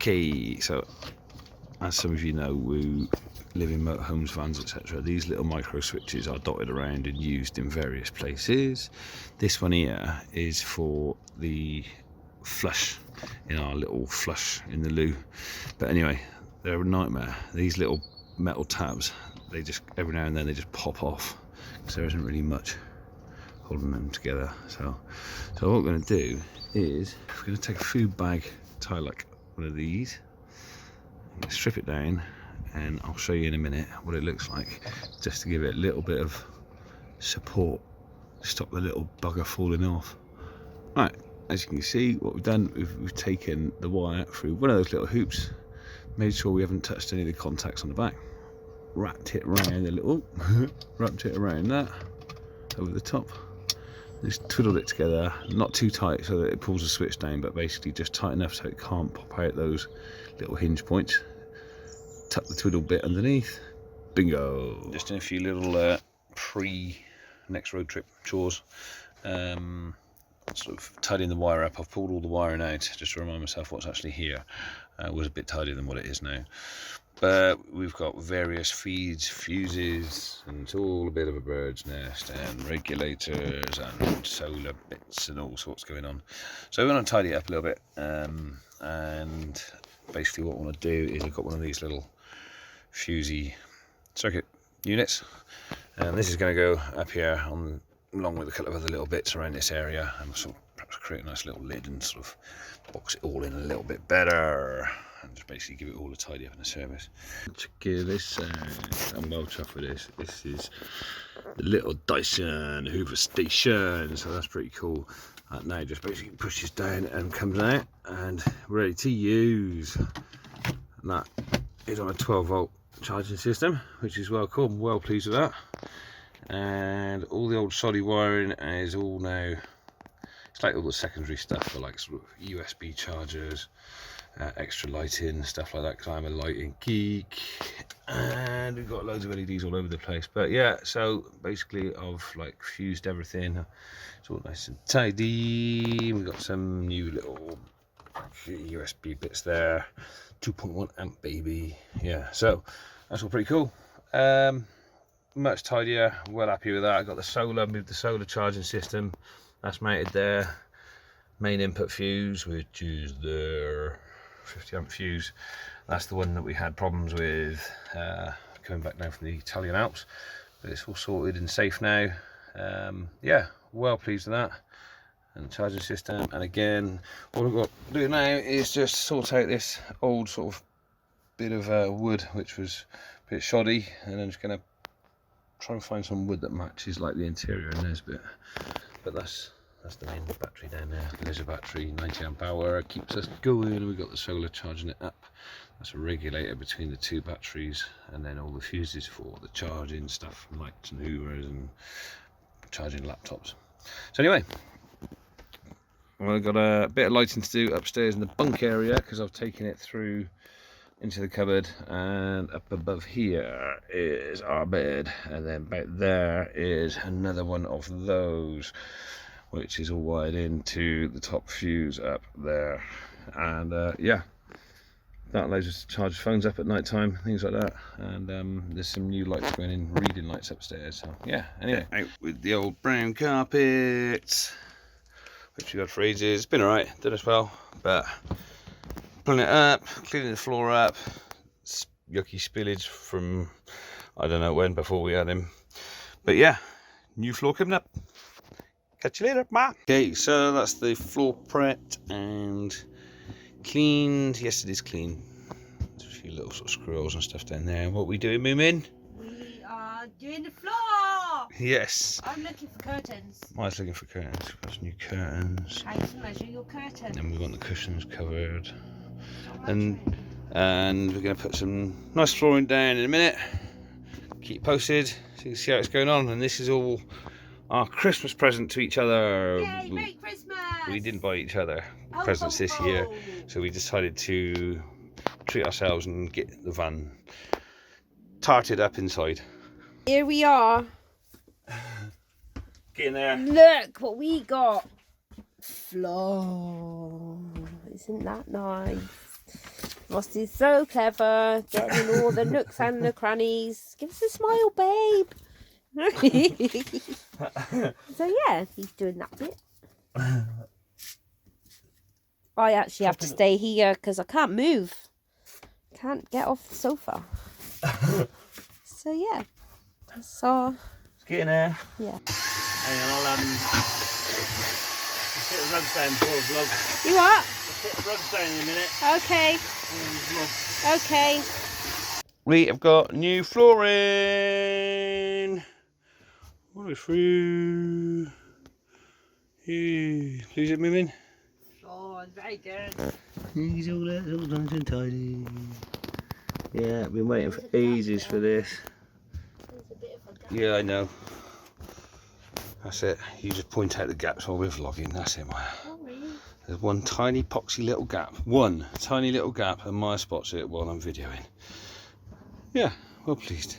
Okay, so as some of you know, we live in motorhomes, vans, etc. These little micro switches are dotted around and used in various places. This one here is for the flush in our little flush in the loo. But anyway, they're a nightmare. These little metal tabs, they just every now and then they just pop off because there isn't really much holding them together. So what we're going to do is we're going to take a food bag, tie like one of these, strip it down, and I'll show you in a minute what it looks like, just to give it a little bit of support, stop the little bugger falling off. Right, as you can see, what we've done, we've taken the wire through one of those little hoops, made sure we haven't touched any of the contacts on the back, wrapped it around the little wrapped it around that over the top, just twiddled it together, not too tight so that it pulls the switch down, but basically just tight enough so it can't pop out those little hinge points. Tuck the twiddle bit underneath. Bingo! Just in a few little next road trip chores. Sort of tidying the wire up. I've pulled all the wiring out just to remind myself what's actually here. It was a bit tidier than what it is now. But we've got various feeds, fuses, and it's all a bit of a bird's nest, and regulators and solar bits and all sorts going on. So we want to tidy it up a little bit, and basically what I want to do is I've got one of these little fusey circuit units, and this is going to go up here along with a couple of other little bits around this area, and sort of perhaps create a nice little lid and sort of box it all in a little bit better, and just basically give it all a tidy up in the service. Check this out. I'm well chuffed with this. This is the little Dyson Hoover station, so that's pretty cool. That now just basically pushes down and comes out and ready to use. And that is on a 12-volt charging system, which is well cool. I'm well pleased with that. And all the old shoddy wiring is all now, it's like all the secondary stuff for like sort of USB chargers, extra lighting, stuff like that, because I'm a lighting geek, and we've got loads of LEDs all over the place. But yeah, so basically I've like fused everything, it's all nice and tidy. We've got some new little USB bits there, 2.1 amp baby. Yeah, so that's all pretty cool. Much tidier, well happy with that. I got the solar, moved the solar charging system, that's mounted there. Main input fuse, which is their 50 amp fuse, that's the one that we had problems with coming back down from the Italian Alps, but it's all sorted and safe now. Yeah, well pleased with that. And the charging system, and again what we've got to do now is just sort out this old sort of bit of wood which was a bit shoddy, and I'm just going to try and find some wood that matches like the interior in this bit. But that's the main battery down there, laser battery, 90 amp hour, keeps us going. We've got the solar charging it up, that's a regulator between the two batteries, and then all the fuses for the charging stuff, lights and hoovers and charging laptops. So anyway, I've got a bit of lighting to do upstairs in the bunk area because I've taken it through into the cupboard, and up above here is our bed, and then back there is another one of those which is all wired into the top fuse up there. And yeah, that allows us to charge phones up at night time, things like that. And there's some new lights going in, reading lights upstairs. So yeah, anyway, out with the old brown carpet, which we had for ages. It's been alright, did as well, but pulling it up, cleaning the floor up, yucky spillage from I don't know when, before we had him. But yeah, new floor coming up. Catch you later, bye. Okay, so that's the floor prepped and cleaned. Yes, it is clean. There's a few little sort of squirrels and stuff down there. What are we doing, Moomin? We are doing the floor. Yes. I'm looking for curtains. I was looking for curtains. We've got some new curtains. How to measure your curtain. And we've got the cushions covered. And we're going to put some nice flooring down in a minute. Keep posted so you can see how it's going on. And this is all our Christmas present to each other. Yay, Merry Christmas! We didn't buy each other presents this year, so we decided to treat ourselves and get the van tarted up inside. Here we are. Get in there. Look what we got. Floor. Isn't that nice? Rossi's so clever, getting in all the nooks and the crannies. Give us a smile, babe. So yeah, he's doing that bit. I actually have to stay here because I can't move. Can't get off the sofa. So yeah. So Let's get in there. yeah. Hang on, I'll get the rugs down before the vlog. You what? Let's get the rugs down in a minute. Okay. Okay. We have got new flooring. All the way through. Yeah. Please it, MOOMINz? Oh, very good. He's all nice and tidy. Yeah, I've been waiting for ages for this. Yeah, I know. That's it. You just point out the gaps while we're vlogging. That's it, Maya. There's one tiny poxy little gap. One tiny little gap, and Maya spots it while I'm videoing. Yeah, well pleased.